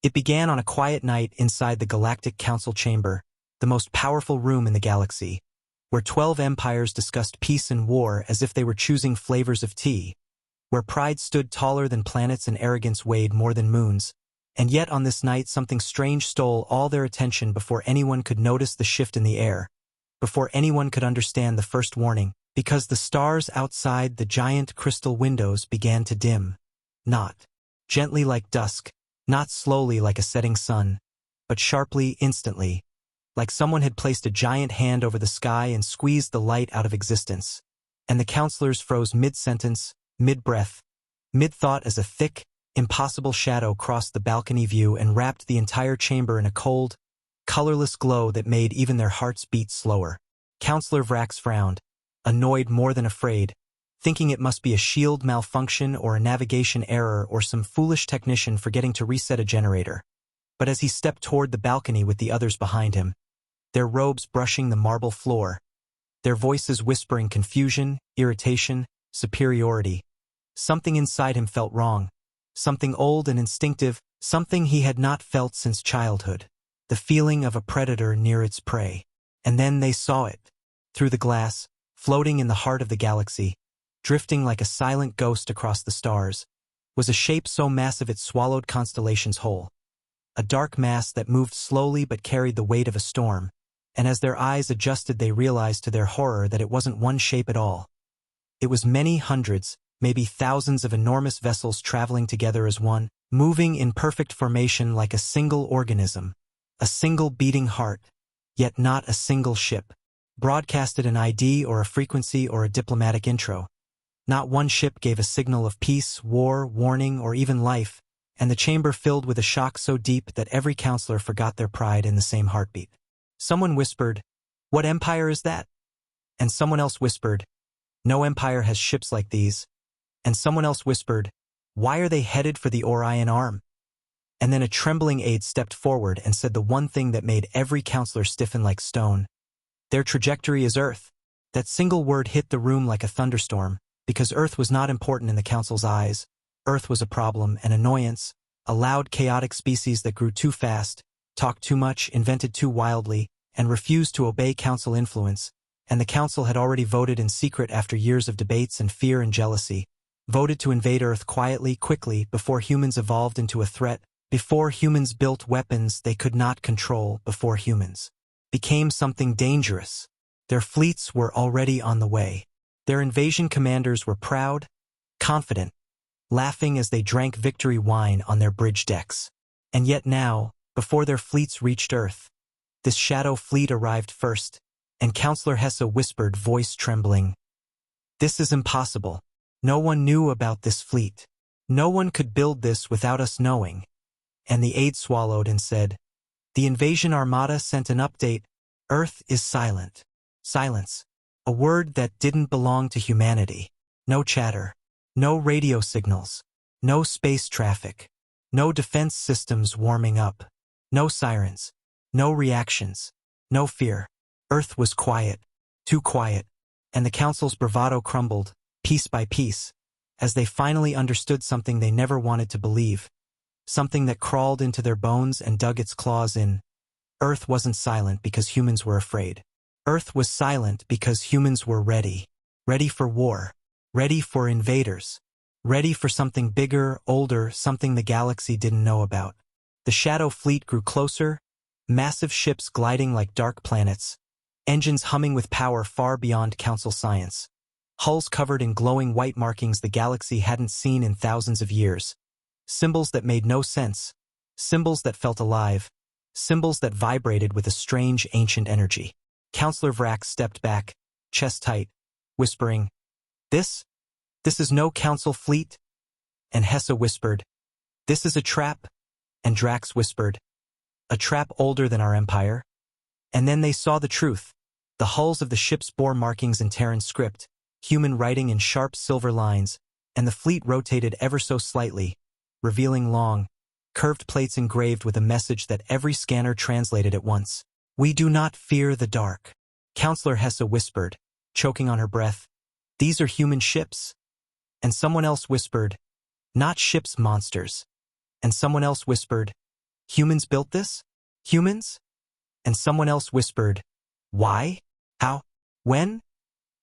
It began on a quiet night inside the Galactic Council chamber, the most powerful room in the galaxy, where 12 empires discussed peace and war as if they were choosing flavors of tea, where pride stood taller than planets and arrogance weighed more than moons. And yet on this night something strange stole all their attention before anyone could notice the shift in the air, before anyone could understand the first warning, because the stars outside the giant crystal windows began to dim. Not gently like dusk, not slowly like a setting sun, but sharply, instantly, like someone had placed a giant hand over the sky and squeezed the light out of existence. And the counselors froze mid-sentence, mid-breath, mid-thought as a thick, impossible shadow crossed the balcony view and wrapped the entire chamber in a cold, colorless glow that made even their hearts beat slower. Counselor Vrax frowned, annoyed more than afraid, thinking it must be a shield malfunction or a navigation error or some foolish technician forgetting to reset a generator. But as he stepped toward the balcony with the others behind him, their robes brushing the marble floor, their voices whispering confusion, irritation, superiority, something inside him felt wrong, something old and instinctive, something he had not felt since childhood, the feeling of a predator near its prey. And then they saw it, through the glass, floating in the heart of the galaxy, drifting like a silent ghost across the stars, was a shape so massive it swallowed constellations whole. A dark mass that moved slowly but carried the weight of a storm, and as their eyes adjusted they realized to their horror that it wasn't one shape at all. It was many hundreds, maybe thousands of enormous vessels traveling together as one, moving in perfect formation like a single organism, a single beating heart, yet not a single ship. Broadcasted an ID or a frequency or a diplomatic intro. Not one ship gave a signal of peace, war, warning, or even life, and the chamber filled with a shock so deep that every counselor forgot their pride in the same heartbeat. Someone whispered, "What empire is that?" And someone else whispered, "No empire has ships like these." And someone else whispered, "Why are they headed for the Orion Arm?" And then a trembling aide stepped forward and said the one thing that made every counselor stiffen like stone. "Their trajectory is Earth." That single word hit the room like a thunderstorm, because Earth was not important in the Council's eyes. Earth was a problem, an annoyance, a loud, chaotic species that grew too fast, talked too much, invented too wildly, and refused to obey Council influence, and the Council had already voted in secret after years of debates and fear and jealousy, voted to invade Earth quietly, quickly, before humans evolved into a threat, before humans built weapons they could not control, before humans became something dangerous. Their fleets were already on the way. Their invasion commanders were proud, confident, laughing as they drank victory wine on their bridge decks. And yet now, before their fleets reached Earth, this shadow fleet arrived first, and Counselor Hesse whispered, voice trembling, "This is impossible. No one knew about this fleet. No one could build this without us knowing." And the aide swallowed and said, "The invasion armada sent an update. Earth is silent." Silence. A word that didn't belong to humanity. No chatter. No radio signals. No space traffic. No defense systems warming up. No sirens. No reactions. No fear. Earth was quiet. Too quiet. And the Council's bravado crumbled, piece by piece, as they finally understood something they never wanted to believe. Something that crawled into their bones and dug its claws in. Earth wasn't silent because humans were afraid. Earth was silent because humans were ready. Ready for war. Ready for invaders. Ready for something bigger, older, something the galaxy didn't know about. The Shadow Fleet grew closer, massive ships gliding like dark planets, engines humming with power far beyond Council science, hulls covered in glowing white markings the galaxy hadn't seen in thousands of years, symbols that made no sense, symbols that felt alive, symbols that vibrated with a strange ancient energy. Counselor Vrax stepped back, chest tight, whispering, This is no Council fleet." And Hesse whispered, "This is a trap." And Drax whispered, "A trap older than our empire." And then they saw the truth. The hulls of the ships bore markings in Terran script, human writing in sharp silver lines, and the fleet rotated ever so slightly, revealing long, curved plates engraved with a message that every scanner translated at once. "We do not fear the dark." Counselor Hesse whispered, choking on her breath, "These are human ships." And someone else whispered, "Not ships, monsters." And someone else whispered, Humans built this? Humans? And someone else whispered, why? How? When?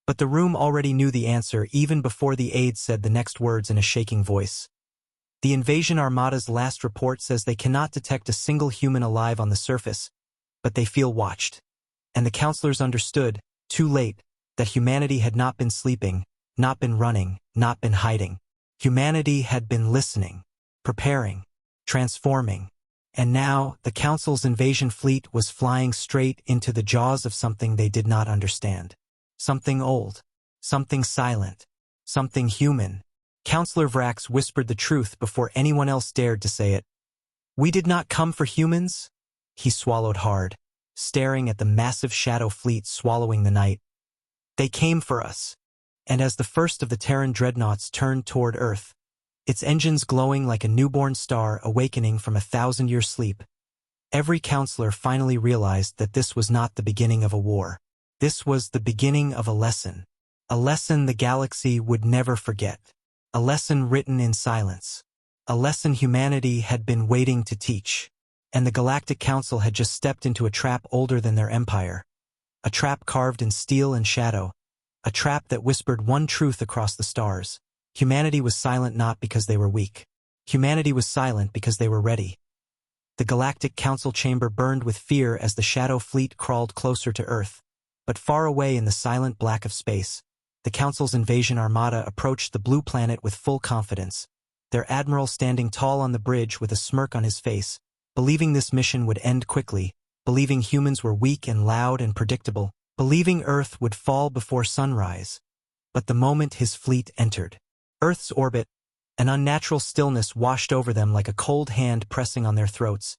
But the room already knew the answer even before the aide said the next words in a shaking voice. The invasion armada's last report says they cannot detect a single human alive on the surface, but they feel watched. And the counselors understood, too late, that humanity had not been sleeping, not been running, not been hiding. Humanity had been listening, preparing, transforming. And now, the Council's invasion fleet was flying straight into the jaws of something they did not understand. Something old, something silent, something human. Counselor Vrax whispered the truth before anyone else dared to say it. We did not come for humans. He swallowed hard, staring at the massive shadow fleet swallowing the night. They came for us. And as the first of the Terran dreadnoughts turned toward Earth, its engines glowing like a newborn star awakening from a 1,000-year sleep, every counselor finally realized that this was not the beginning of a war. This was the beginning of a lesson the galaxy would never forget, a lesson written in silence, a lesson humanity had been waiting to teach. And the Galactic Council had just stepped into a trap older than their empire, a trap carved in steel and shadow, a trap that whispered one truth across the stars. Humanity was silent not because they were weak. Humanity was silent because they were ready. The Galactic Council chamber burned with fear as the Shadow Fleet crawled closer to Earth. But far away in the silent black of space, the Council's invasion armada approached the blue planet with full confidence, their admiral standing tall on the bridge with a smirk on his face, believing this mission would end quickly, believing humans were weak and loud and predictable, believing Earth would fall before sunrise. But the moment his fleet entered Earth's orbit, an unnatural stillness washed over them like a cold hand pressing on their throats,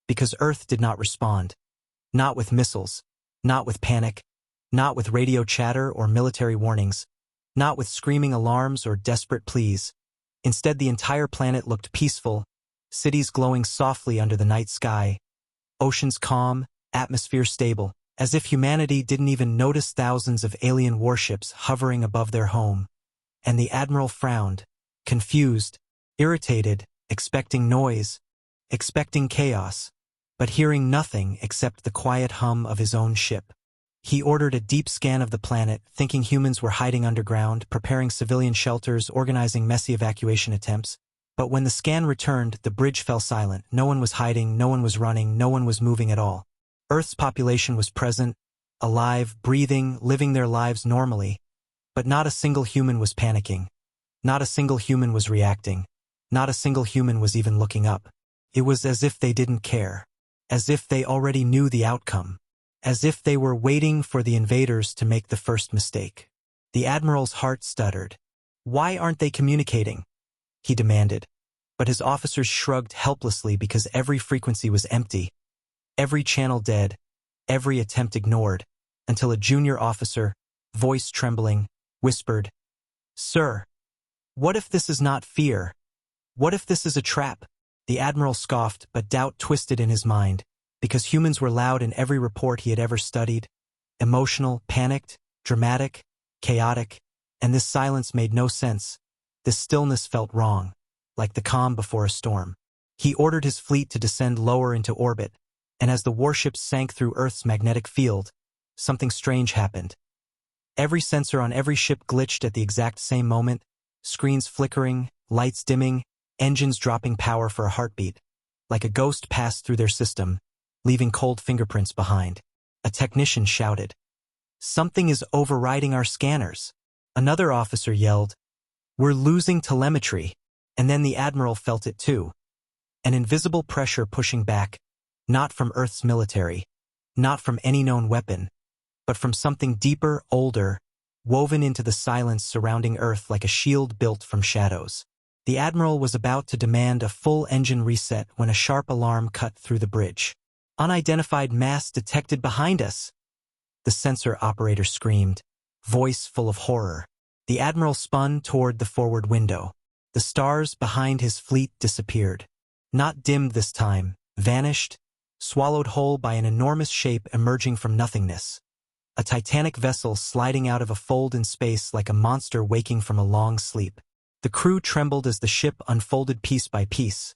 because Earth did not respond. Not with missiles, not with panic, not with radio chatter or military warnings, not with screaming alarms or desperate pleas. Instead, the entire planet looked peaceful, cities glowing softly under the night sky, oceans calm, atmosphere stable, as if humanity didn't even notice thousands of alien warships hovering above their home. And the Admiral frowned, confused, irritated, expecting noise, expecting chaos, but hearing nothing except the quiet hum of his own ship. He ordered a deep scan of the planet, thinking humans were hiding underground, preparing civilian shelters, organizing messy evacuation attempts. But when the scan returned, the bridge fell silent. No one was hiding, no one was running, no one was moving at all. Earth's population was present, alive, breathing, living their lives normally. But not a single human was panicking. Not a single human was reacting. Not a single human was even looking up. It was as if they didn't care. As if they already knew the outcome. As if they were waiting for the invaders to make the first mistake. The Admiral's heart stuttered. Why aren't they communicating? He demanded. But his officers shrugged helplessly because every frequency was empty. Every channel dead. Every attempt ignored. Until a junior officer, voice trembling, whispered, Sir, what if this is not fear? What if this is a trap? The Admiral scoffed, but doubt twisted in his mind, because humans were loud in every report he had ever studied, emotional, panicked, dramatic, chaotic, and this silence made no sense. This stillness felt wrong, like the calm before a storm. He ordered his fleet to descend lower into orbit, and as the warships sank through Earth's magnetic field, something strange happened. Every sensor on every ship glitched at the exact same moment, screens flickering, lights dimming, engines dropping power for a heartbeat. Like a ghost passed through their system, leaving cold fingerprints behind. A technician shouted, Something is overriding our scanners. Another officer yelled, We're losing telemetry. And then the Admiral felt it too. An invisible pressure pushing back, not from Earth's military, not from any known weapon, but from something deeper, older, woven into the silence surrounding Earth like a shield built from shadows. The Admiral was about to demand a full engine reset when a sharp alarm cut through the bridge. Unidentified mass detected behind us. The sensor operator screamed, voice full of horror. The Admiral spun toward the forward window. The stars behind his fleet disappeared. Not dimmed this time, vanished, swallowed whole by an enormous shape emerging from nothingness. A titanic vessel sliding out of a fold in space like a monster waking from a long sleep. The crew trembled as the ship unfolded piece by piece.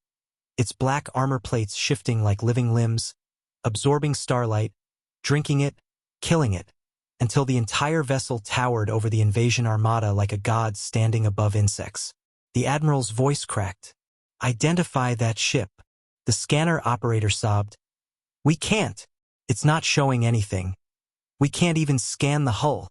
its black armor plates shifting like living limbs, absorbing starlight, drinking it, killing it, until the entire vessel towered over the invasion armada like a god standing above insects. The admiral's voice cracked. "Identify that ship." The scanner operator sobbed. "We can't. It's not showing anything. We can't even scan the hull."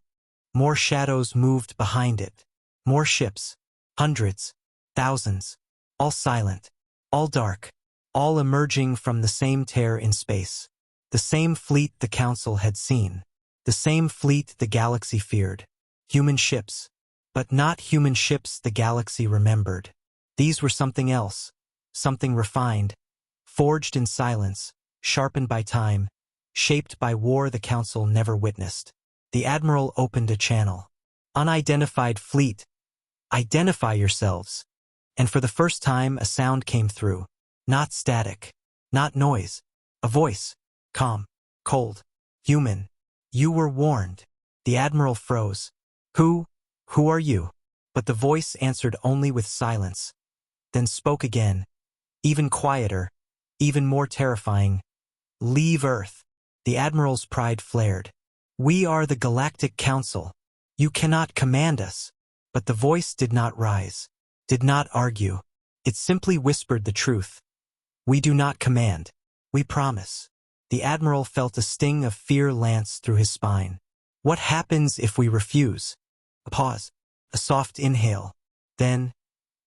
More shadows moved behind it. More ships. Hundreds. Thousands. All silent. All dark. All emerging from the same tear in space. The same fleet the Council had seen. The same fleet the galaxy feared. Human ships. But not human ships the galaxy remembered. These were something else. Something refined. Forged in silence. Sharpened by time. Shaped by war the Council never witnessed. The Admiral opened a channel. "Unidentified fleet. Identify yourselves." And for the first time a sound came through. Not static. Not noise. A voice. Calm. Cold. Human. "You were warned." The Admiral froze. Who are you?" But the voice answered only with silence. Then spoke again. Even quieter. Even more terrifying. "Leave Earth." The Admiral's pride flared. "We are the Galactic Council. You cannot command us." But the voice did not rise. Did not argue. It simply whispered the truth. "We do not command. We promise." The Admiral felt a sting of fear lance through his spine. "What happens if we refuse?" A pause. A soft inhale. Then,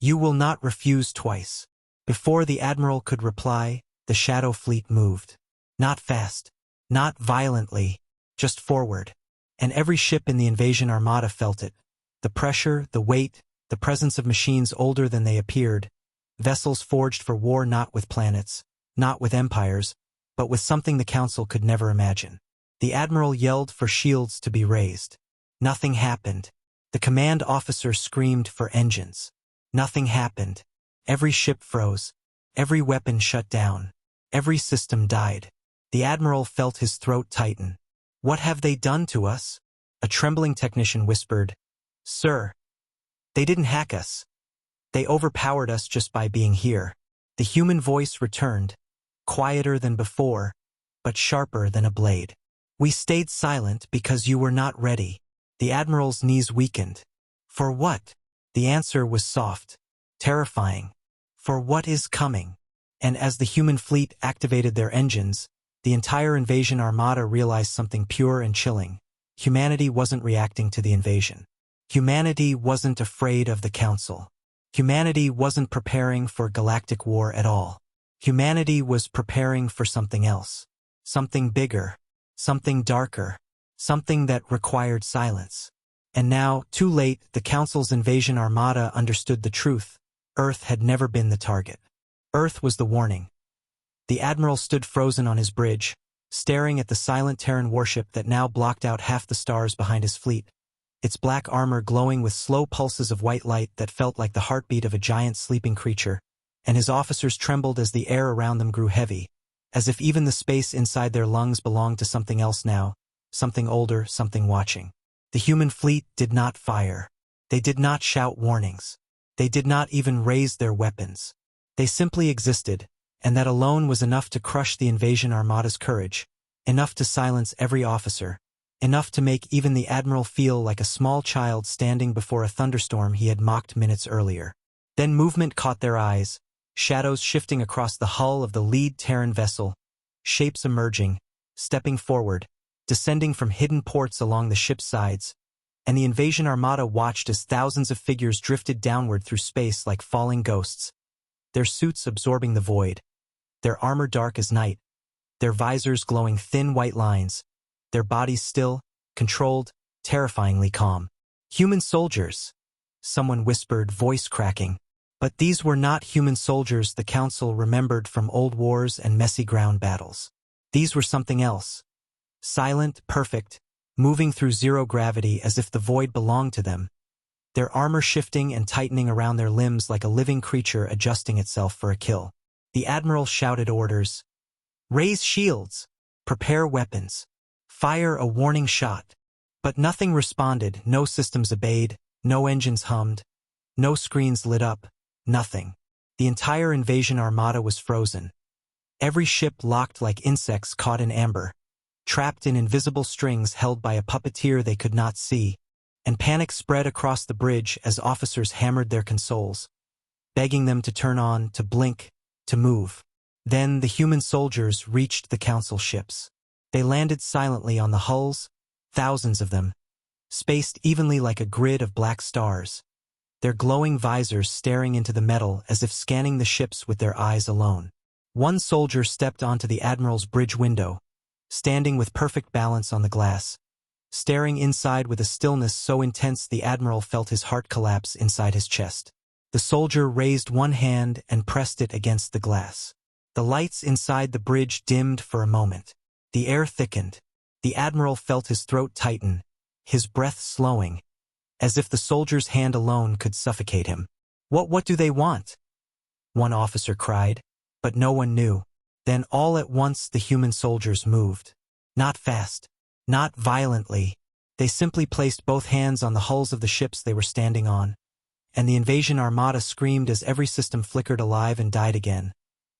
"You will not refuse twice." Before the Admiral could reply, the Shadow Fleet moved. Not fast. Not violently. Just forward. And every ship in the invasion armada felt it. The pressure, the weight, the presence of machines older than they appeared. Vessels forged for war, not with planets, not with empires, but with something the Council could never imagine. The Admiral yelled for shields to be raised. Nothing happened. The command officer screamed for engines. Nothing happened. Every ship froze. Every weapon shut down. Every system died. The Admiral felt his throat tighten. "What have they done to us?" A trembling technician whispered. "Sir, they didn't hack us. They overpowered us just by being here." The human voice returned, quieter than before, but sharper than a blade. "We stayed silent because you were not ready." The Admiral's knees weakened. "For what?" The answer was soft, terrifying. "For what is coming." And as the human fleet activated their engines, the entire invasion armada realized something pure and chilling. Humanity wasn't reacting to the invasion. Humanity wasn't afraid of the Council. Humanity wasn't preparing for galactic war at all. Humanity was preparing for something else. Something bigger. Something darker. Something that required silence. And now, too late, the Council's invasion armada understood the truth. Earth had never been the target. Earth was the warning. The Admiral stood frozen on his bridge, staring at the silent Terran warship that now blocked out half the stars behind his fleet, its black armor glowing with slow pulses of white light that felt like the heartbeat of a giant sleeping creature, and his officers trembled as the air around them grew heavy, as if even the space inside their lungs belonged to something else now, something older, something watching. The human fleet did not fire. They did not shout warnings. They did not even raise their weapons. They simply existed, and that alone was enough to crush the invasion armada's courage, enough to silence every officer, enough to make even the Admiral feel like a small child standing before a thunderstorm he had mocked minutes earlier. Then movement caught their eyes, shadows shifting across the hull of the lead Terran vessel, shapes emerging, stepping forward, descending from hidden ports along the ship's sides, and the invasion armada watched as thousands of figures drifted downward through space like falling ghosts, their suits absorbing the void, their armor dark as night, their visors glowing thin white lines, their bodies still, controlled, terrifyingly calm. "Human soldiers," someone whispered, voice cracking. But these were not human soldiers the Council remembered from old wars and messy ground battles. These were something else. Silent, perfect, moving through zero gravity as if the void belonged to them, their armor shifting and tightening around their limbs like a living creature adjusting itself for a kill. The Admiral shouted orders. "Raise shields! Prepare weapons! Fire a warning shot!" But nothing responded, no systems obeyed, no engines hummed, no screens lit up, nothing. The entire invasion armada was frozen. Every ship locked like insects caught in amber, trapped in invisible strings held by a puppeteer they could not see, and panic spread across the bridge as officers hammered their consoles, begging them to turn on, to blink, to move. Then the human soldiers reached the council ships. They landed silently on the hulls, thousands of them, spaced evenly like a grid of black stars, their glowing visors staring into the metal as if scanning the ships with their eyes alone. One soldier stepped onto the admiral's bridge window, standing with perfect balance on the glass, staring inside with a stillness so intense the admiral felt his heart collapse inside his chest. The soldier raised one hand and pressed it against the glass. The lights inside the bridge dimmed for a moment. The air thickened. The admiral felt his throat tighten, his breath slowing, as if the soldier's hand alone could suffocate him. What do they want?" one officer cried, but no one knew. Then all at once the human soldiers moved. Not fast, not violently. They simply placed both hands on the hulls of the ships they were standing on, and the invasion armada screamed as every system flickered alive and died again.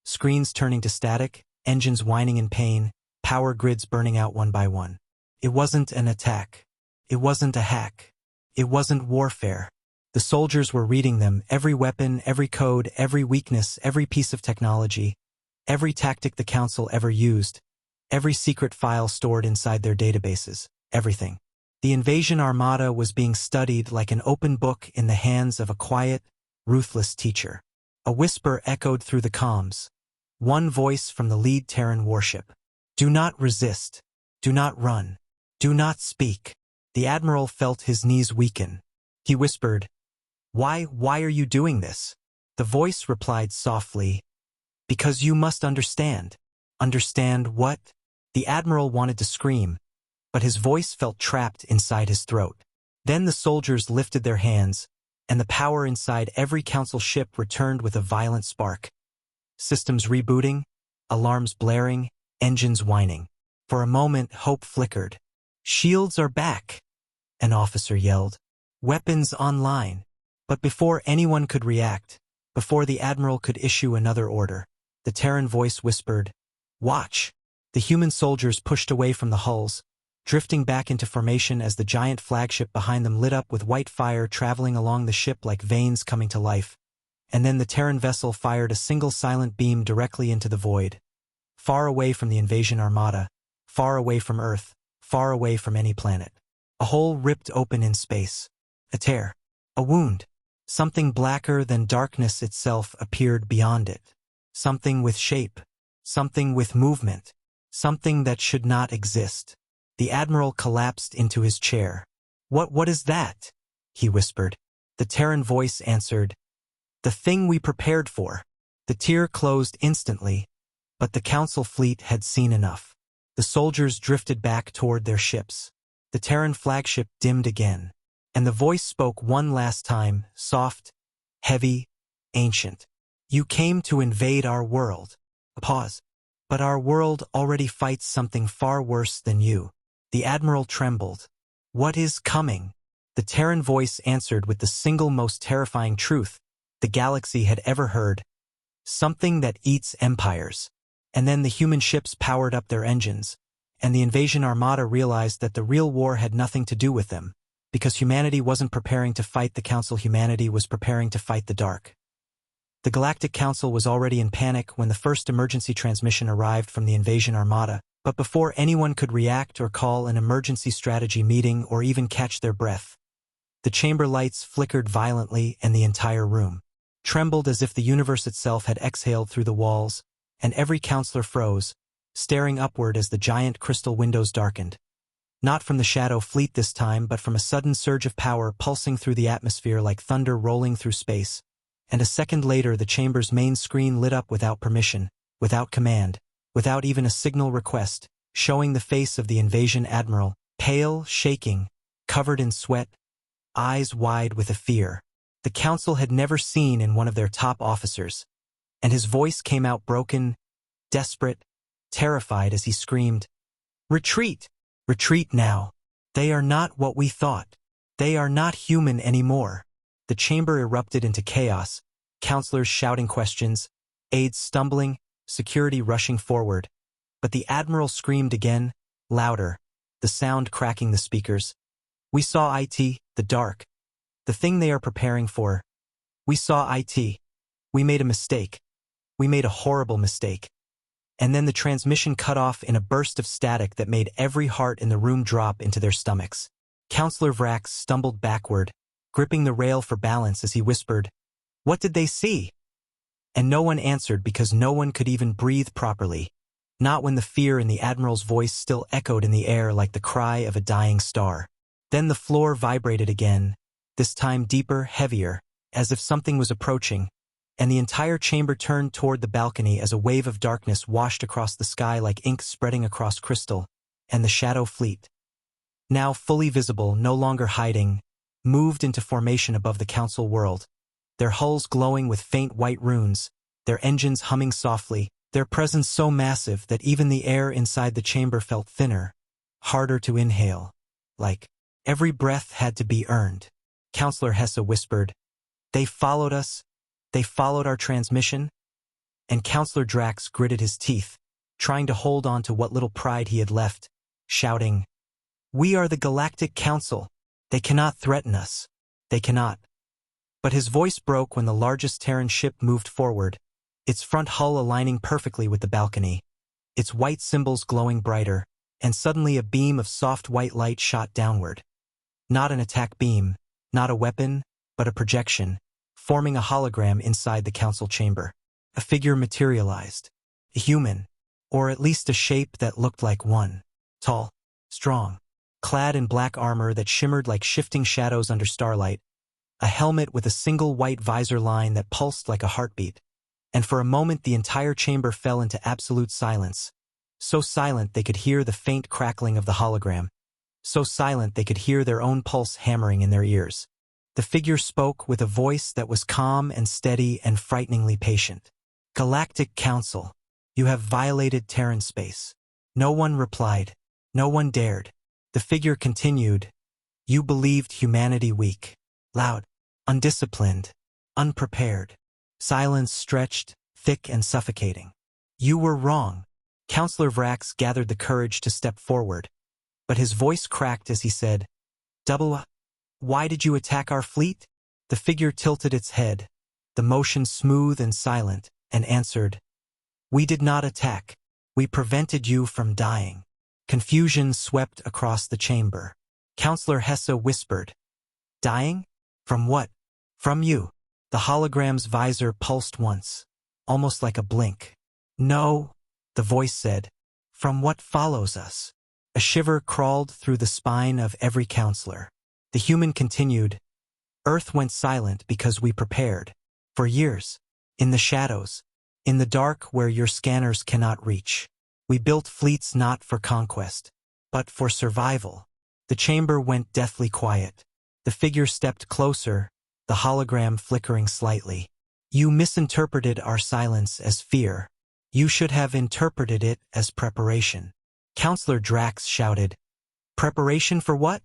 Screens turning to static, engines whining in pain, power grids burning out one by one. It wasn't an attack. It wasn't a hack. It wasn't warfare. The soldiers were reading them, every weapon, every code, every weakness, every piece of technology, every tactic the council ever used, every secret file stored inside their databases, everything. The invasion armada was being studied like an open book in the hands of a quiet, ruthless teacher. A whisper echoed through the comms. One voice from the lead Terran warship. "Do not resist. Do not run. Do not speak." The admiral felt his knees weaken. He whispered, Why are you doing this?" The voice replied softly, "Because you must understand." "Understand what?" The admiral wanted to scream, but his voice felt trapped inside his throat. Then the soldiers lifted their hands, and the power inside every council ship returned with a violent spark. Systems rebooting, alarms blaring, engines whining. For a moment, hope flickered. "Shields are back," an officer yelled. "Weapons online." But before anyone could react, before the admiral could issue another order, the Terran voice whispered, "Watch." The human soldiers pushed away from the hulls, drifting back into formation as the giant flagship behind them lit up with white fire traveling along the ship like veins coming to life. And then the Terran vessel fired a single silent beam directly into the void. Far away from the invasion armada, far away from Earth, far away from any planet. A hole ripped open in space. A tear. A wound. Something blacker than darkness itself appeared beyond it. Something with shape. Something with movement. Something that should not exist. The admiral collapsed into his chair. What is that?" he whispered. The Terran voice answered, "The thing we prepared for." The tear closed instantly, but the council fleet had seen enough. The soldiers drifted back toward their ships. The Terran flagship dimmed again, and the voice spoke one last time, soft, heavy, ancient. "You came to invade our world." A pause. "But our world already fights something far worse than you." The admiral trembled. "What is coming?" The Terran voice answered with the single most terrifying truth the galaxy had ever heard. "Something that eats empires." And then the human ships powered up their engines, and the invasion armada realized that the real war had nothing to do with them, because humanity wasn't preparing to fight the Council, humanity was preparing to fight the dark. The Galactic Council was already in panic when the first emergency transmission arrived from the invasion armada, but before anyone could react or call an emergency strategy meeting or even catch their breath, the chamber lights flickered violently and the entire room trembled as if the universe itself had exhaled through the walls, and every counselor froze, staring upward as the giant crystal windows darkened. Not from the Shadow Fleet this time, but from a sudden surge of power pulsing through the atmosphere like thunder rolling through space. And a second later the chamber's main screen lit up without permission, without command, without even a signal request, showing the face of the invasion admiral, pale, shaking, covered in sweat, eyes wide with a fear the council had never seen in one of their top officers. And his voice came out broken, desperate, terrified as he screamed, "Retreat! Retreat now! They are not what we thought. They are not human anymore." The chamber erupted into chaos, counselors shouting questions, aides stumbling, security rushing forward. But the Admiral screamed again, louder, the sound cracking the speakers. "We saw it, the dark. The thing they are preparing for. We saw it. We made a mistake. We made a horrible mistake." And then the transmission cut off in a burst of static that made every heart in the room drop into their stomachs. Counselor Vrax stumbled backward, gripping the rail for balance as he whispered, "What did they see?" And no one answered because no one could even breathe properly, not when the fear in the Admiral's voice still echoed in the air like the cry of a dying star. Then the floor vibrated again, this time deeper, heavier, as if something was approaching, and the entire chamber turned toward the balcony as a wave of darkness washed across the sky like ink spreading across crystal, and the Shadow Fleet, now fully visible, no longer hiding, moved into formation above the Council world, their hulls glowing with faint white runes, their engines humming softly, their presence so massive that even the air inside the chamber felt thinner, harder to inhale, like every breath had to be earned. Counselor Hesse whispered, "They followed us. They followed our transmission." And Counselor Drax gritted his teeth, trying to hold on to what little pride he had left, shouting, "We are the Galactic Council. They cannot threaten us. They cannot." But his voice broke when the largest Terran ship moved forward, its front hull aligning perfectly with the balcony, its white symbols glowing brighter, and suddenly a beam of soft white light shot downward. Not an attack beam, not a weapon, but a projection, forming a hologram inside the council chamber. A figure materialized. A human, or at least a shape that looked like one. Tall, strong, clad in black armor that shimmered like shifting shadows under starlight, a helmet with a single white visor line that pulsed like a heartbeat. And for a moment the entire chamber fell into absolute silence. So silent they could hear the faint crackling of the hologram. So silent they could hear their own pulse hammering in their ears. The figure spoke with a voice that was calm and steady and frighteningly patient. "Galactic Council, you have violated Terran space." No one replied. No one dared. The figure continued, "You believed humanity weak, loud, undisciplined, unprepared." Silence stretched, thick and suffocating. "You were wrong." Counselor Vrax gathered the courage to step forward, but his voice cracked as he said, Why did you attack our fleet?" The figure tilted its head, the motion smooth and silent, and answered, "We did not attack. We prevented you from dying." Confusion swept across the chamber. Counselor Hesse whispered, "Dying? From what?" "From you." The hologram's visor pulsed once, almost like a blink. "No," the voice said, "from what follows us." A shiver crawled through the spine of every counselor. The human continued, "Earth went silent because we prepared. For years. In the shadows. In the dark where your scanners cannot reach. We built fleets not for conquest, but for survival." The chamber went deathly quiet. The figure stepped closer, the hologram flickering slightly. "You misinterpreted our silence as fear. You should have interpreted it as preparation." Counselor Drax shouted, "Preparation for what?"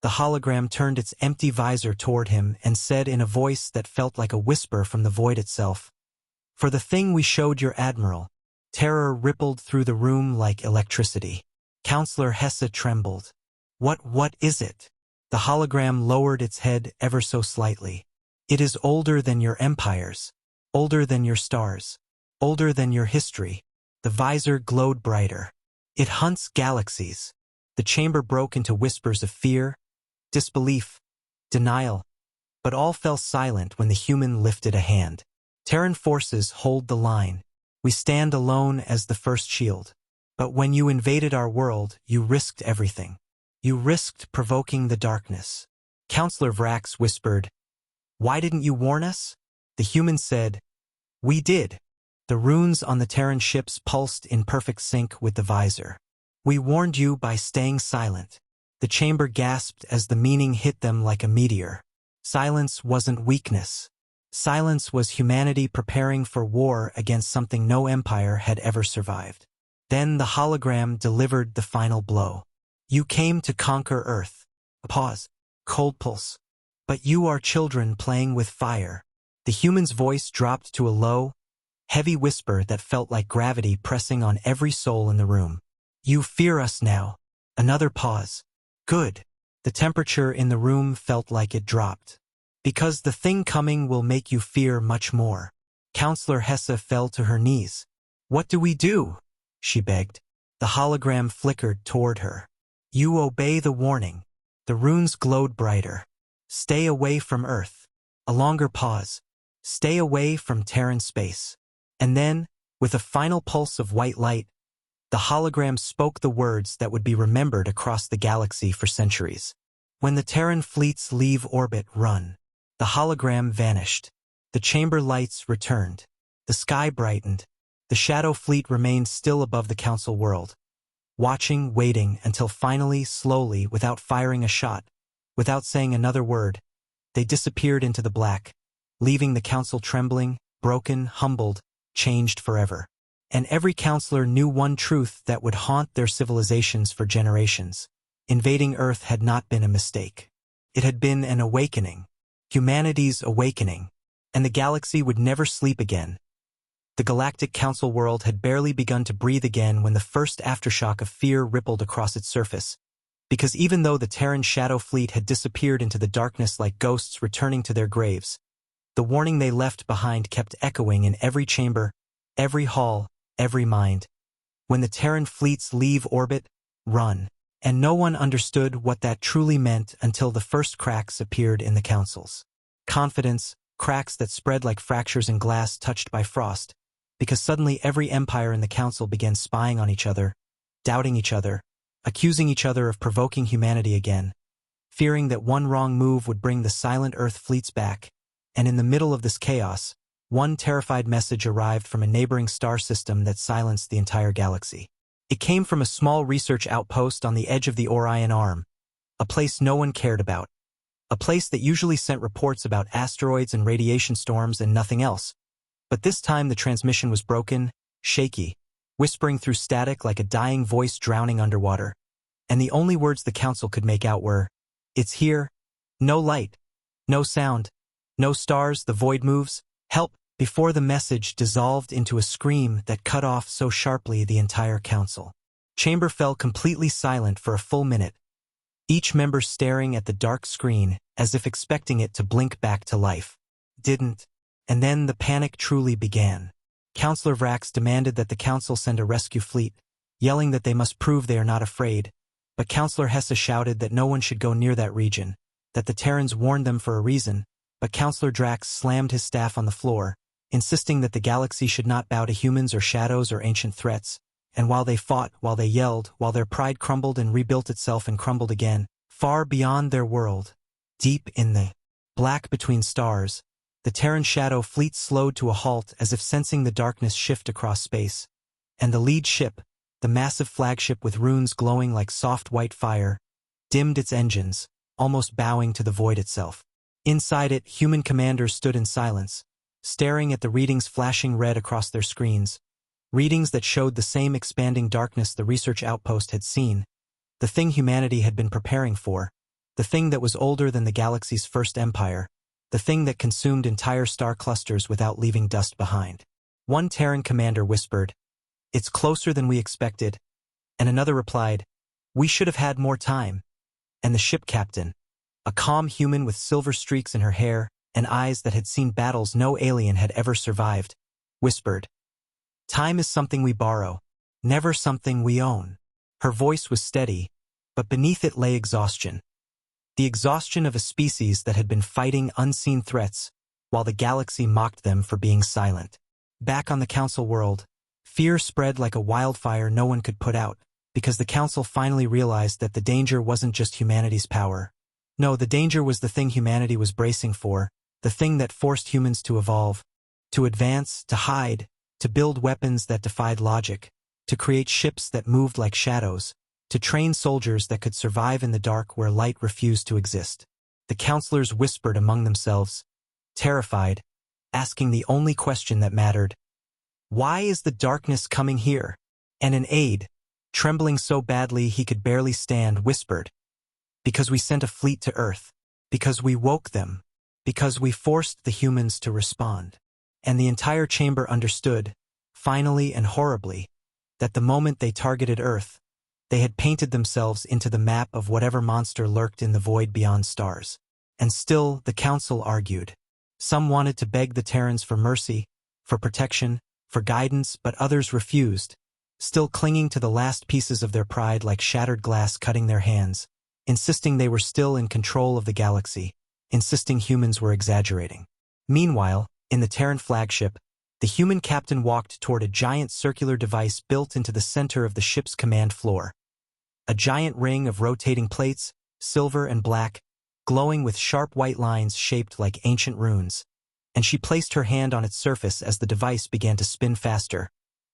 The hologram turned its empty visor toward him and said in a voice that felt like a whisper from the void itself, "For the thing we showed your admiral." Terror rippled through the room like electricity. Counselor Hesse trembled. What is it?" The hologram lowered its head ever so slightly. "It is older than your empires, older than your stars, older than your history." The visor glowed brighter. "It hunts galaxies." The chamber broke into whispers of fear, disbelief, denial, but all fell silent when the human lifted a hand. "Terran forces hold the line. We stand alone as the first shield. But when you invaded our world, you risked everything. You risked provoking the darkness." Counselor Vrax whispered, "Why didn't you warn us?" The human said, "We did." The runes on the Terran ships pulsed in perfect sync with the visor. "We warned you by staying silent." The chamber gasped as the meaning hit them like a meteor. Silence wasn't weakness. Silence was humanity preparing for war against something no empire had ever survived. Then the hologram delivered the final blow. "You came to conquer Earth." A pause. Cold pulse. "But you are children playing with fire." The human's voice dropped to a low, heavy whisper that felt like gravity pressing on every soul in the room. You fear us now. Another pause. Good. The temperature in the room felt like it dropped. Because the thing coming will make you fear much more. Counselor Hesse fell to her knees. What do we do? She begged. The hologram flickered toward her. You obey the warning. The runes glowed brighter. Stay away from Earth. A longer pause. Stay away from Terran space. And then, with a final pulse of white light, the hologram spoke the words that would be remembered across the galaxy for centuries. When the Terran fleets leave orbit, run. The hologram vanished. The chamber lights returned. The sky brightened. The shadow fleet remained still above the council world, watching, waiting, until finally, slowly, without firing a shot, without saying another word, they disappeared into the black, leaving the council trembling, broken, humbled, changed forever. And every counselor knew one truth that would haunt their civilizations for generations. Invading Earth had not been a mistake. It had been an awakening. Humanity's awakening. And the galaxy would never sleep again. The Galactic Council world had barely begun to breathe again when the first aftershock of fear rippled across its surface. Because even though the Terran Shadow Fleet had disappeared into the darkness like ghosts returning to their graves, the warning they left behind kept echoing in every chamber, every hall, every mind. When the Terran fleets leave orbit, run. And no one understood what that truly meant until the first cracks appeared in the councils. Confidence, cracks that spread like fractures in glass touched by frost, because suddenly every empire in the council began spying on each other, doubting each other, accusing each other of provoking humanity again, fearing that one wrong move would bring the silent Earth fleets back. And in the middle of this chaos, one terrified message arrived from a neighboring star system that silenced the entire galaxy. It came from a small research outpost on the edge of the Orion Arm, a place no one cared about, a place that usually sent reports about asteroids and radiation storms and nothing else. But this time the transmission was broken, shaky, whispering through static like a dying voice drowning underwater. And the only words the council could make out were, "It's here. No light. No sound. No stars. The void moves. Help." Before the message dissolved into a scream that cut off so sharply the entire council. Chamber fell completely silent for a full minute, each member staring at the dark screen as if expecting it to blink back to life. Didn't. And then the panic truly began. Counselor Vrax demanded that the council send a rescue fleet, yelling that they must prove they are not afraid, but Counselor Hesse shouted that no one should go near that region, that the Terrans warned them for a reason, but Counselor Drax slammed his staff on the floor, insisting that the galaxy should not bow to humans or shadows or ancient threats. And while they fought, while they yelled, while their pride crumbled and rebuilt itself and crumbled again, far beyond their world, deep in the black between stars, the Terran Shadow Fleet slowed to a halt as if sensing the darkness shift across space. And the lead ship, the massive flagship with runes glowing like soft white fire, dimmed its engines, almost bowing to the void itself. Inside it, human commanders stood in silence, staring at the readings flashing red across their screens, readings that showed the same expanding darkness the research outpost had seen, the thing humanity had been preparing for, the thing that was older than the galaxy's first empire, the thing that consumed entire star clusters without leaving dust behind. One Terran commander whispered, "It's closer than we expected," and another replied, "We should have had more time." And the ship captain, a calm human with silver streaks in her hair and eyes that had seen battles no alien had ever survived, whispered, "Time is something we borrow, never something we own." Her voice was steady, but beneath it lay exhaustion. The exhaustion of a species that had been fighting unseen threats while the galaxy mocked them for being silent. Back on the council world, fear spread like a wildfire no one could put out, because the council finally realized that the danger wasn't just humanity's power. No, the danger was the thing humanity was bracing for, the thing that forced humans to evolve, to advance, to hide, to build weapons that defied logic, to create ships that moved like shadows, to train soldiers that could survive in the dark where light refused to exist. The counselors whispered among themselves, terrified, asking the only question that mattered. Why is the darkness coming here? And an aide, trembling so badly he could barely stand, whispered, because we sent a fleet to Earth, because we woke them. Because we forced the humans to respond. And the entire chamber understood, finally and horribly, that the moment they targeted Earth, they had painted themselves into the map of whatever monster lurked in the void beyond stars. And still, the Council argued. Some wanted to beg the Terrans for mercy, for protection, for guidance, but others refused, still clinging to the last pieces of their pride like shattered glass cutting their hands, insisting they were still in control of the galaxy, insisting humans were exaggerating. Meanwhile, in the Terran flagship, the human captain walked toward a giant circular device built into the center of the ship's command floor. A giant ring of rotating plates, silver and black, glowing with sharp white lines shaped like ancient runes, and she placed her hand on its surface as the device began to spin faster,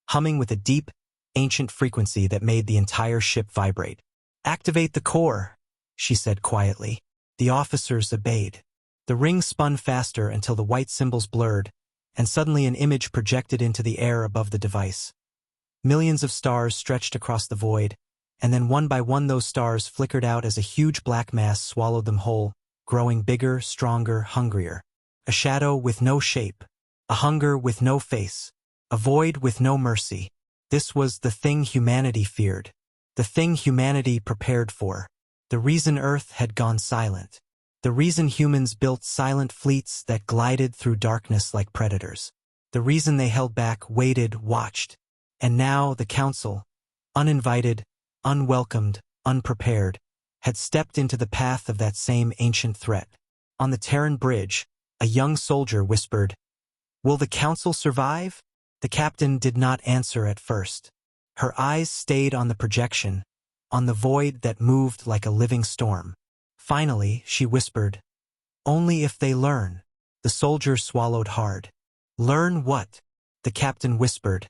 humming with a deep, ancient frequency that made the entire ship vibrate. "Activate the core," she said quietly. The officers obeyed. The ring spun faster until the white symbols blurred, and suddenly an image projected into the air above the device. Millions of stars stretched across the void, and then one by one those stars flickered out as a huge black mass swallowed them whole, growing bigger, stronger, hungrier. A shadow with no shape, a hunger with no face, a void with no mercy. This was the thing humanity feared, the thing humanity prepared for, the reason Earth had gone silent, the reason humans built silent fleets that glided through darkness like predators, the reason they held back, waited, watched. And now the Council, uninvited, unwelcomed, unprepared, had stepped into the path of that same ancient threat. On the Terran bridge, a young soldier whispered, "Will the Council survive?" The captain did not answer at first. Her eyes stayed on the projection, on the void that moved like a living storm. Finally, she whispered, "Only if they learn." The soldier swallowed hard. "Learn what?" The captain whispered.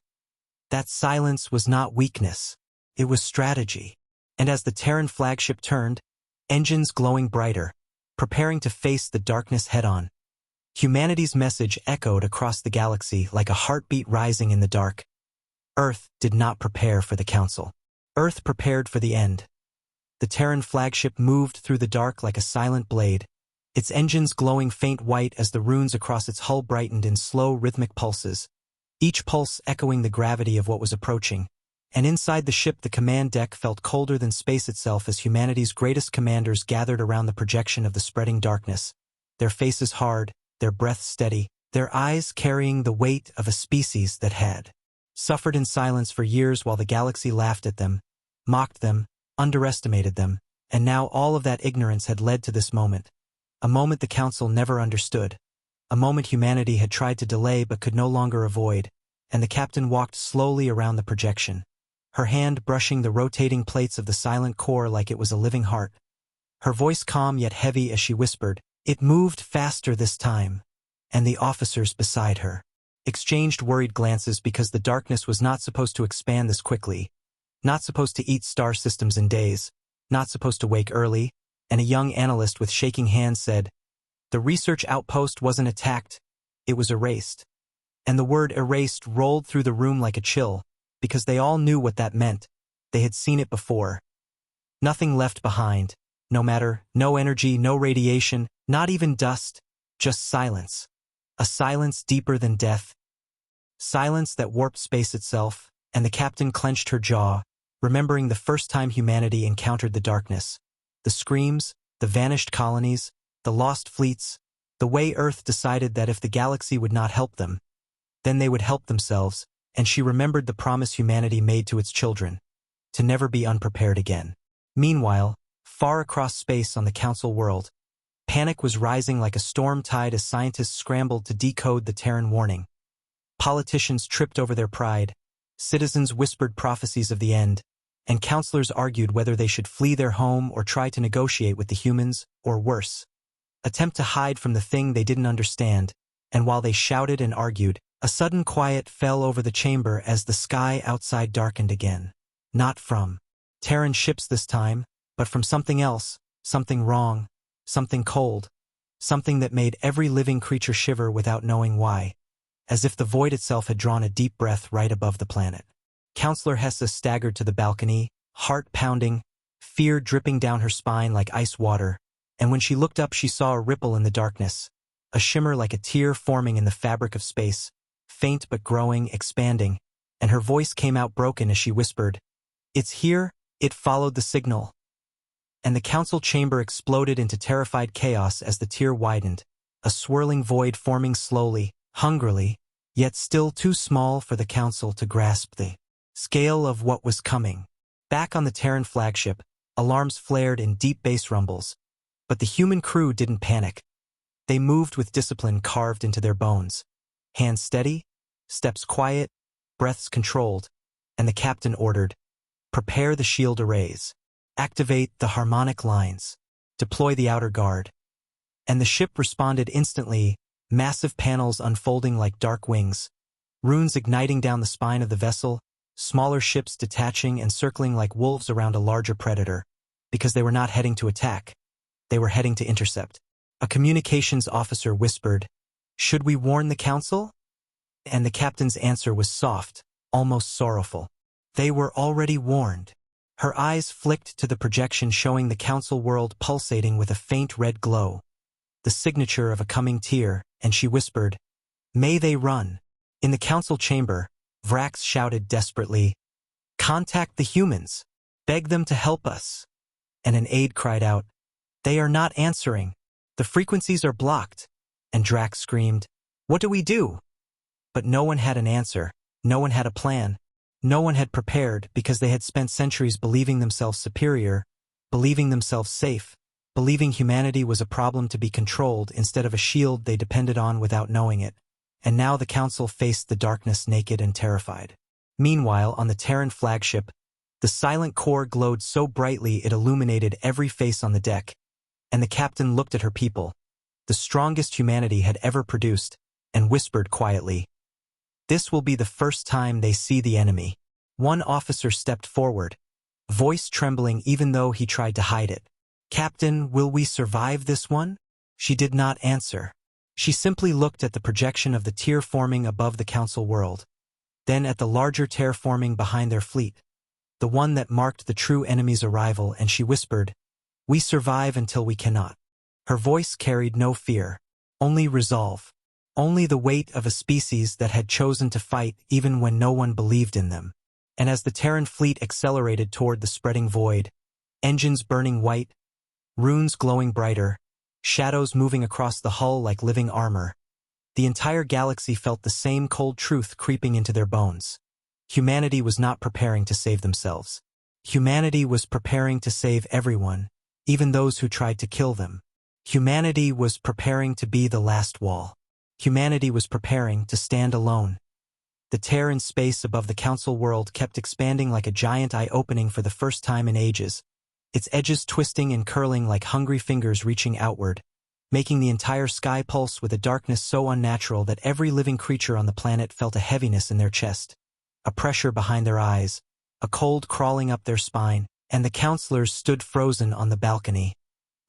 That silence was not weakness. It was strategy. And as the Terran flagship turned, engines glowing brighter, preparing to face the darkness head-on, humanity's message echoed across the galaxy like a heartbeat rising in the dark. Earth did not prepare for the Council. Earth prepared for the end. The Terran flagship moved through the dark like a silent blade, its engines glowing faint white as the runes across its hull brightened in slow, rhythmic pulses, each pulse echoing the gravity of what was approaching. And inside the ship the command deck felt colder than space itself as humanity's greatest commanders gathered around the projection of the spreading darkness, their faces hard, their breath steady, their eyes carrying the weight of a species that had suffered in silence for years while the galaxy laughed at them, mocked them, underestimated them, and now all of that ignorance had led to this moment, a moment the Council never understood, a moment humanity had tried to delay but could no longer avoid, and the captain walked slowly around the projection, her hand brushing the rotating plates of the silent core like it was a living heart. Her voice calm yet heavy as she whispered, "It moved faster this time," and the officers beside her exchanged worried glances because the darkness was not supposed to expand this quickly, not supposed to eat star systems in days, not supposed to wake early, and a young analyst with shaking hands said, "The research outpost wasn't attacked, it was erased." And the word erased rolled through the room like a chill, because they all knew what that meant. They had seen it before. Nothing left behind, no matter, no energy, no radiation, not even dust, just silence. A silence deeper than death. Silence that warped space itself, and the captain clenched her jaw, remembering the first time humanity encountered the darkness. The screams, the vanished colonies, the lost fleets, the way Earth decided that if the galaxy would not help them, then they would help themselves, and she remembered the promise humanity made to its children, to never be unprepared again. Meanwhile, far across space on the Council world, panic was rising like a storm tide as scientists scrambled to decode the Terran warning. Politicians tripped over their pride, citizens whispered prophecies of the end, and counselors argued whether they should flee their home or try to negotiate with the humans, or worse, attempt to hide from the thing they didn't understand. And while they shouted and argued, a sudden quiet fell over the chamber as the sky outside darkened again. Not from Terran ships this time, but from something else, something wrong, something cold, something that made every living creature shiver without knowing why, as if the void itself had drawn a deep breath right above the planet. Counselor Hessa staggered to the balcony, heart pounding, fear dripping down her spine like ice water, and when she looked up she saw a ripple in the darkness, a shimmer like a tear forming in the fabric of space, faint but growing, expanding, and her voice came out broken as she whispered, "It's here." It followed the signal, and the council chamber exploded into terrified chaos as the tear widened, a swirling void forming slowly, hungrily, yet still too small for the council to grasp the scale of what was coming. Back on the Terran flagship, alarms flared in deep bass rumbles, but the human crew didn't panic. They moved with discipline carved into their bones. Hands steady, steps quiet, breaths controlled, and the captain ordered, "Prepare the shield arrays. Activate the harmonic lines. Deploy the outer guard." And the ship responded instantly, massive panels unfolding like dark wings, runes igniting down the spine of the vessel, smaller ships detaching and circling like wolves around a larger predator, because they were not heading to attack. They were heading to intercept. A communications officer whispered, "Should we warn the council?" And the captain's answer was soft, almost sorrowful. They were already warned. Her eyes flicked to the projection showing the council world pulsating with a faint red glow, the signature of a coming tear, and she whispered, "May they run." In the council chamber, Vrax shouted desperately, "Contact the humans. Beg them to help us." And an aide cried out, "They are not answering. The frequencies are blocked." And Drax screamed, "What do we do?" But no one had an answer, no one had a plan, no one had prepared because they had spent centuries believing themselves superior, believing themselves safe, believing humanity was a problem to be controlled instead of a shield they depended on without knowing it. And now the council faced the darkness naked and terrified. Meanwhile, on the Terran flagship, the silent core glowed so brightly it illuminated every face on the deck, and the captain looked at her people, the strongest humanity had ever produced, and whispered quietly, "This will be the first time they see the enemy." One officer stepped forward, voice trembling even though he tried to hide it. "Captain, will we survive this one?" She did not answer. She simply looked at the projection of the tear forming above the council world, then at the larger tear forming behind their fleet, the one that marked the true enemy's arrival, and she whispered, "We survive until we cannot." Her voice carried no fear, only resolve, only the weight of a species that had chosen to fight even when no one believed in them. And as the Terran fleet accelerated toward the spreading void, engines burning white, runes glowing brighter, shadows moving across the hull like living armor, the entire galaxy felt the same cold truth creeping into their bones. Humanity was not preparing to save themselves. Humanity was preparing to save everyone, even those who tried to kill them. Humanity was preparing to be the last wall. Humanity was preparing to stand alone. The tear in space above the council world kept expanding like a giant eye opening for the first time in ages, its edges twisting and curling like hungry fingers reaching outward, making the entire sky pulse with a darkness so unnatural that every living creature on the planet felt a heaviness in their chest, a pressure behind their eyes, a cold crawling up their spine, and the counselors stood frozen on the balcony,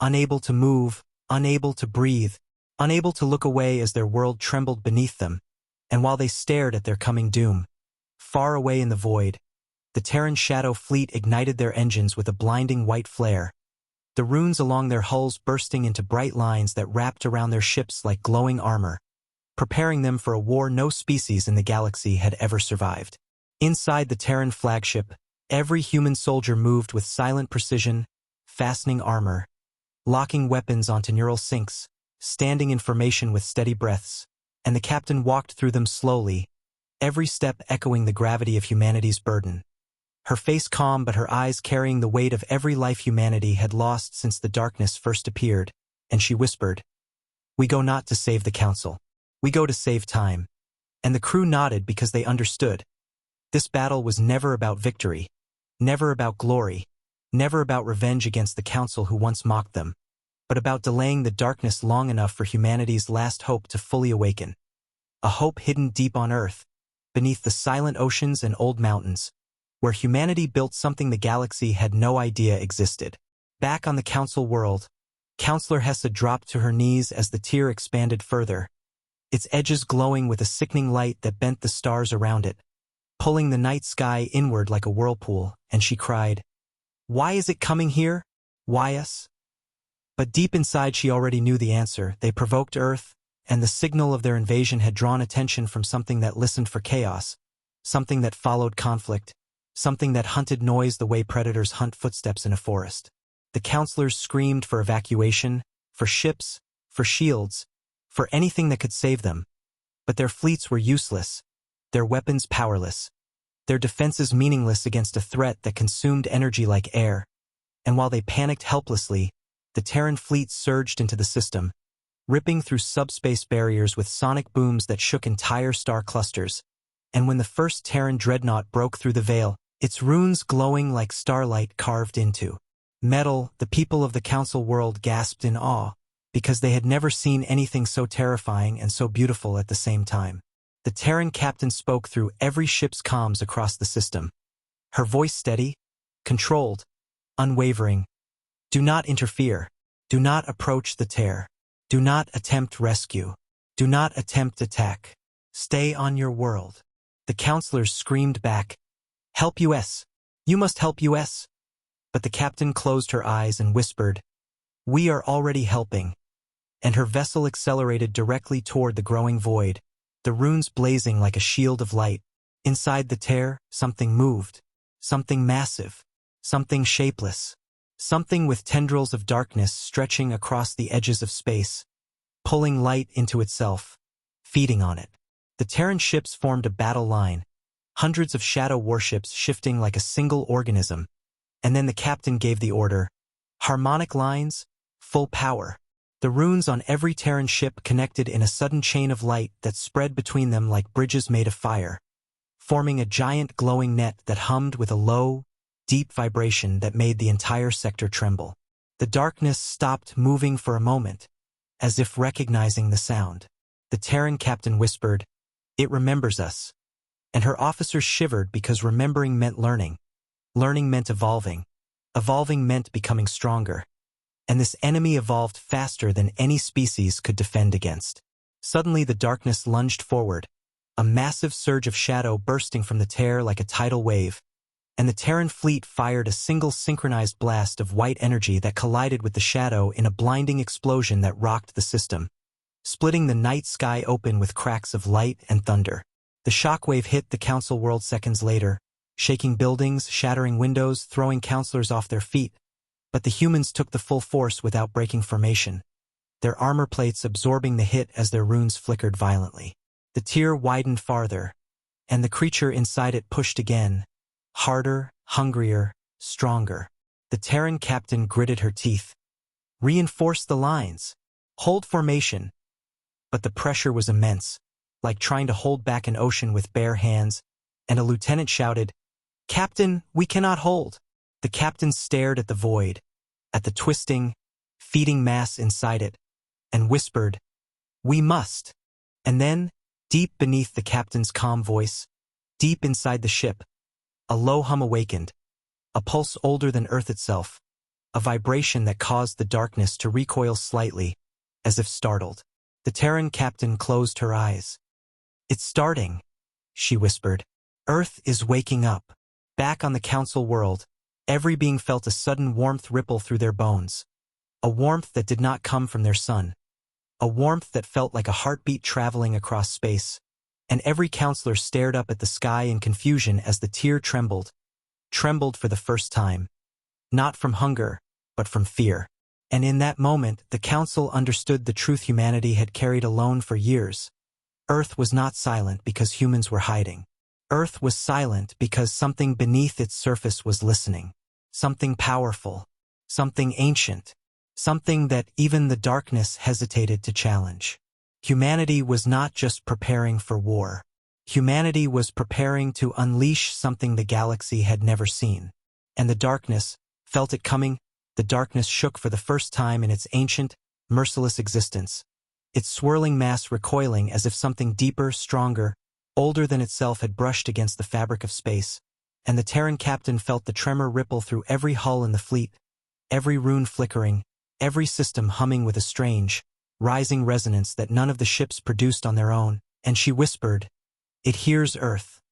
unable to move, unable to breathe, unable to look away as their world trembled beneath them. And while they stared at their coming doom, far away in the void, the Terran Shadow Fleet ignited their engines with a blinding white flare, the runes along their hulls bursting into bright lines that wrapped around their ships like glowing armor, preparing them for a war no species in the galaxy had ever survived. Inside the Terran flagship, every human soldier moved with silent precision, fastening armor, locking weapons onto neural syncs, standing in formation with steady breaths, and the captain walked through them slowly, every step echoing the gravity of humanity's burden. Her face calm but her eyes carrying the weight of every life humanity had lost since the darkness first appeared, and she whispered, "We go not to save the council. We go to save time." And the crew nodded because they understood. This battle was never about victory, never about glory, never about revenge against the council who once mocked them, but about delaying the darkness long enough for humanity's last hope to fully awaken. A hope hidden deep on Earth, beneath the silent oceans and old mountains, where humanity built something the galaxy had no idea existed. Back on the council world, Counselor Hessa dropped to her knees as the tear expanded further, its edges glowing with a sickening light that bent the stars around it, pulling the night sky inward like a whirlpool, and she cried, "Why is it coming here? Why us?" But deep inside she already knew the answer. They provoked Earth, and the signal of their invasion had drawn attention from something that listened for chaos, something that followed conflict, something that hunted noise the way predators hunt footsteps in a forest. The counselors screamed for evacuation, for ships, for shields, for anything that could save them. But their fleets were useless, their weapons powerless, their defenses meaningless against a threat that consumed energy like air. And while they panicked helplessly, the Terran fleet surged into the system, ripping through subspace barriers with sonic booms that shook entire star clusters. And when the first Terran dreadnought broke through the veil, its runes glowing like starlight carved into metal, the people of the Council world gasped in awe, because they had never seen anything so terrifying and so beautiful at the same time. The Terran captain spoke through every ship's comms across the system. Her voice steady, controlled, unwavering. Do not interfere. Do not approach the tear. Do not attempt rescue. Do not attempt attack. Stay on your world. The counselors screamed back, "Help US! You must help US!" But the captain closed her eyes and whispered, "We are already helping." And her vessel accelerated directly toward the growing void, the runes blazing like a shield of light. Inside the tear, something moved. Something massive. Something shapeless. Something with tendrils of darkness stretching across the edges of space, pulling light into itself, feeding on it. The Terran ships formed a battle line, hundreds of shadow warships shifting like a single organism. And then the captain gave the order, harmonic lines, full power. The runes on every Terran ship connected in a sudden chain of light that spread between them like bridges made of fire, forming a giant glowing net that hummed with a low, deep vibration that made the entire sector tremble. The darkness stopped moving for a moment, as if recognizing the sound. The Terran captain whispered, "It remembers us." And her officers shivered because remembering meant learning. Learning meant evolving. Evolving meant becoming stronger. And this enemy evolved faster than any species could defend against. Suddenly the darkness lunged forward, a massive surge of shadow bursting from the tear like a tidal wave, and the Terran fleet fired a single synchronized blast of white energy that collided with the shadow in a blinding explosion that rocked the system, splitting the night sky open with cracks of light and thunder. The shockwave hit the Council world seconds later, shaking buildings, shattering windows, throwing counselors off their feet. But the humans took the full force without breaking formation, their armor plates absorbing the hit as their runes flickered violently. The tear widened farther, and the creature inside it pushed again, harder, hungrier, stronger. The Terran captain gritted her teeth. Reinforce the lines. Hold formation. But the pressure was immense, like trying to hold back an ocean with bare hands, and a lieutenant shouted, "Captain, we cannot hold." The captain stared at the void, at the twisting, feeding mass inside it, and whispered, "We must." And then, deep beneath the captain's calm voice, deep inside the ship, a low hum awakened, a pulse older than Earth itself, a vibration that caused the darkness to recoil slightly, as if startled. The Terran captain closed her eyes. "It's starting," she whispered. "Earth is waking up." Back on the Council world, every being felt a sudden warmth ripple through their bones, a warmth that did not come from their sun, a warmth that felt like a heartbeat traveling across space, and every counselor stared up at the sky in confusion as the tear trembled for the first time, not from hunger, but from fear. And in that moment, the Council understood the truth humanity had carried alone for years. Earth was not silent because humans were hiding. Earth was silent because something beneath its surface was listening. Something powerful. Something ancient. Something that even the darkness hesitated to challenge. Humanity was not just preparing for war. Humanity was preparing to unleash something the galaxy had never seen. And the darkness felt it coming. The darkness shook for the first time in its ancient, merciless existence, its swirling mass recoiling as if something deeper, stronger, older than itself had brushed against the fabric of space. And the Terran captain felt the tremor ripple through every hull in the fleet, every rune flickering, every system humming with a strange, rising resonance that none of the ships produced on their own. And she whispered, "It hears Earth,"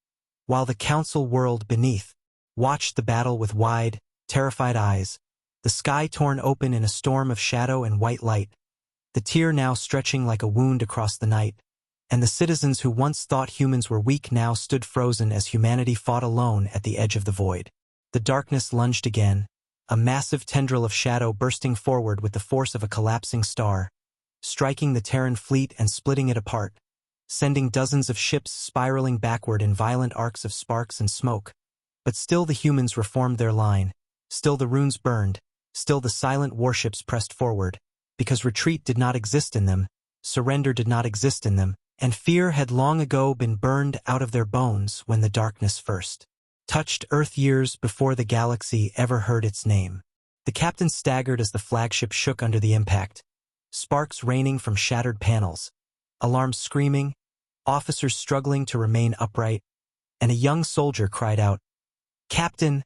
while the Council world beneath watched the battle with wide, terrified eyes, the sky torn open in a storm of shadow and white light, the tear now stretching like a wound across the night, and the citizens who once thought humans were weak now stood frozen as humanity fought alone at the edge of the void. The darkness lunged again, a massive tendril of shadow bursting forward with the force of a collapsing star, striking the Terran fleet and splitting it apart, sending dozens of ships spiraling backward in violent arcs of sparks and smoke. But still the humans reformed their line, still the runes burned, still the silent warships pressed forward, because retreat did not exist in them, surrender did not exist in them, and fear had long ago been burned out of their bones when the darkness first touched Earth years before the galaxy ever heard its name. The captain staggered as the flagship shook under the impact, sparks raining from shattered panels, alarms screaming, officers struggling to remain upright, and a young soldier cried out, "Captain,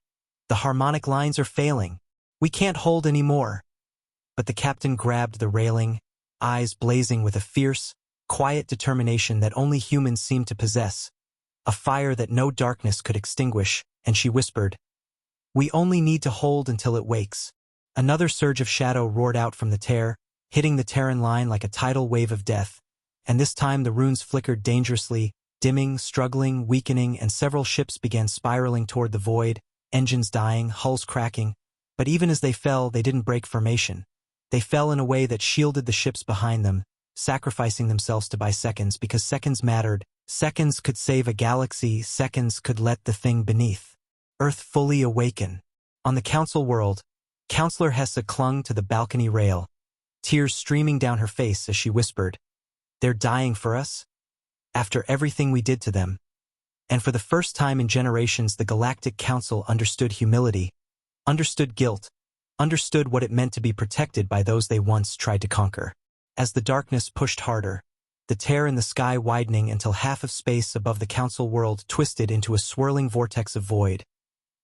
the harmonic lines are failing. We can't hold any more." But the captain grabbed the railing, eyes blazing with a fierce, quiet determination that only humans seemed to possess, a fire that no darkness could extinguish, and she whispered, "We only need to hold until it wakes." Another surge of shadow roared out from the tear, hitting the Terran line like a tidal wave of death, and this time the runes flickered dangerously, dimming, struggling, weakening, and several ships began spiraling toward the void, engines dying, hulls cracking. But even as they fell, they didn't break formation. They fell in a way that shielded the ships behind them, sacrificing themselves to buy seconds because seconds mattered. Seconds could save a galaxy, seconds could let the thing beneath Earth fully awaken. On the Council world, Counselor Hessa clung to the balcony rail, tears streaming down her face as she whispered, "They're dying for us? After everything we did to them." And for the first time in generations, the Galactic Council understood humility, understood guilt, understood what it meant to be protected by those they once tried to conquer. As the darkness pushed harder, the tear in the sky widening until half of space above the Council world twisted into a swirling vortex of void.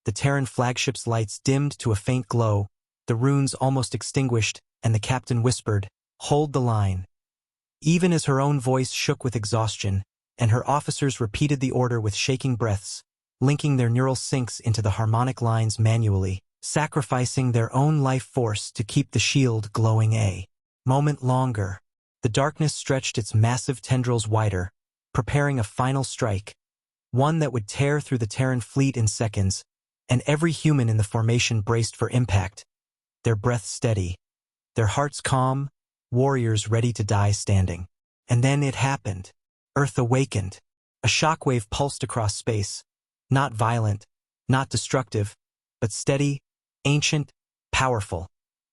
The Terran flagship's lights dimmed to a faint glow, the runes almost extinguished, and the captain whispered, "Hold the line." Even as her own voice shook with exhaustion, and her officers repeated the order with shaking breaths, linking their neural syncs into the harmonic lines manually, sacrificing their own life force to keep the shield glowing a moment longer. The darkness stretched its massive tendrils wider, preparing a final strike, one that would tear through the Terran fleet in seconds, and every human in the formation braced for impact, their breath steady, their hearts calm, warriors ready to die standing. And then it happened. Earth awakened. A shockwave pulsed across space, not violent, not destructive, but steady, ancient, powerful,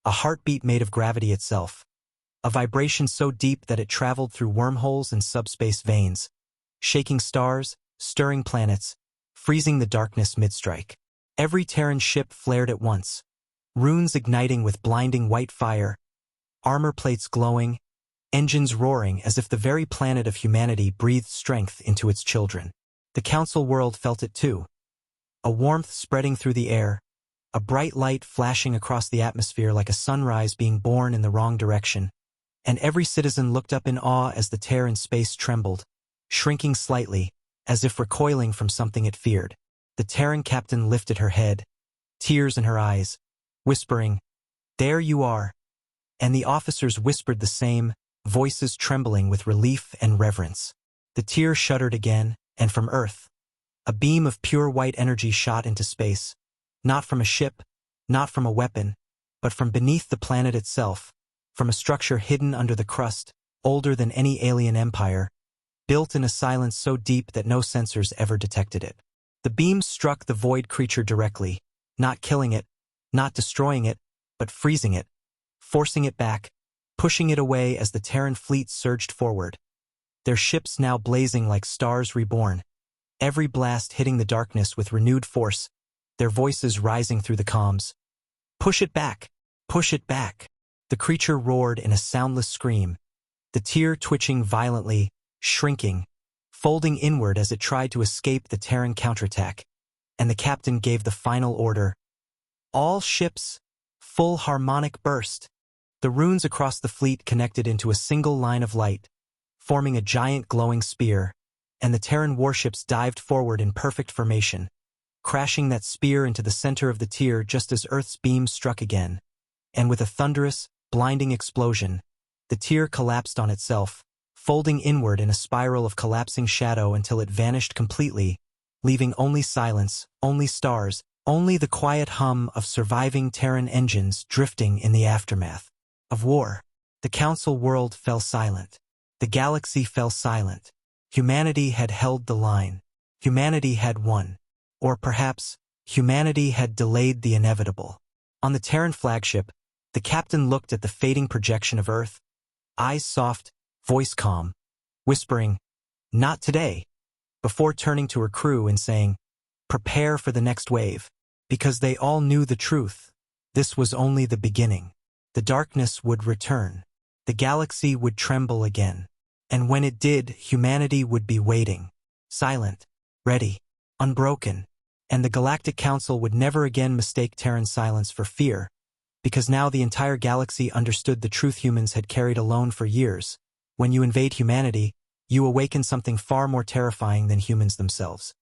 a heartbeat made of gravity itself. A vibration so deep that it traveled through wormholes and subspace veins, shaking stars, stirring planets, freezing the darkness mid-strike. Every Terran ship flared at once, runes igniting with blinding white fire, armor plates glowing, engines roaring as if the very planet of humanity breathed strength into its children. The Council world felt it too. A warmth spreading through the air, a bright light flashing across the atmosphere like a sunrise being born in the wrong direction. And every citizen looked up in awe as the tear in space trembled, shrinking slightly, as if recoiling from something it feared. The Terran captain lifted her head, tears in her eyes, whispering, "There you are." And the officers whispered the same, voices trembling with relief and reverence. The tear shuddered again, and from Earth, a beam of pure white energy shot into space, not from a ship, not from a weapon, but from beneath the planet itself, from a structure hidden under the crust, older than any alien empire, built in a silence so deep that no sensors ever detected it. The beam struck the void creature directly, not killing it, not destroying it, but freezing it, forcing it back, pushing it away as the Terran fleet surged forward, their ships now blazing like stars reborn, every blast hitting the darkness with renewed force, their voices rising through the comms. "Push it back! Push it back!" The creature roared in a soundless scream, the tear twitching violently, shrinking, folding inward as it tried to escape the Terran counterattack, and the captain gave the final order. "All ships, full harmonic burst." The runes across the fleet connected into a single line of light, forming a giant glowing spear, and the Terran warships dived forward in perfect formation, crashing that spear into the center of the tier just as Earth's beam struck again. And with a thunderous, blinding explosion, The tier collapsed on itself, folding inward in a spiral of collapsing shadow until it vanished completely, leaving only silence, only stars, only the quiet hum of surviving Terran engines drifting in the aftermath of war. The Council world fell silent. The galaxy fell silent. Humanity had held the line. Humanity had won. Or perhaps, humanity had delayed the inevitable. On the Terran flagship, the captain looked at the fading projection of Earth, eyes soft, voice calm, whispering, "Not today," before turning to her crew and saying, "Prepare for the next wave," because they all knew the truth. This was only the beginning. The darkness would return. The galaxy would tremble again. And when it did, humanity would be waiting, silent, ready, unbroken. And the Galactic Council would never again mistake Terran silence for fear, because now the entire galaxy understood the truth humans had carried alone for years. When you invade humanity, you awaken something far more terrifying than humans themselves.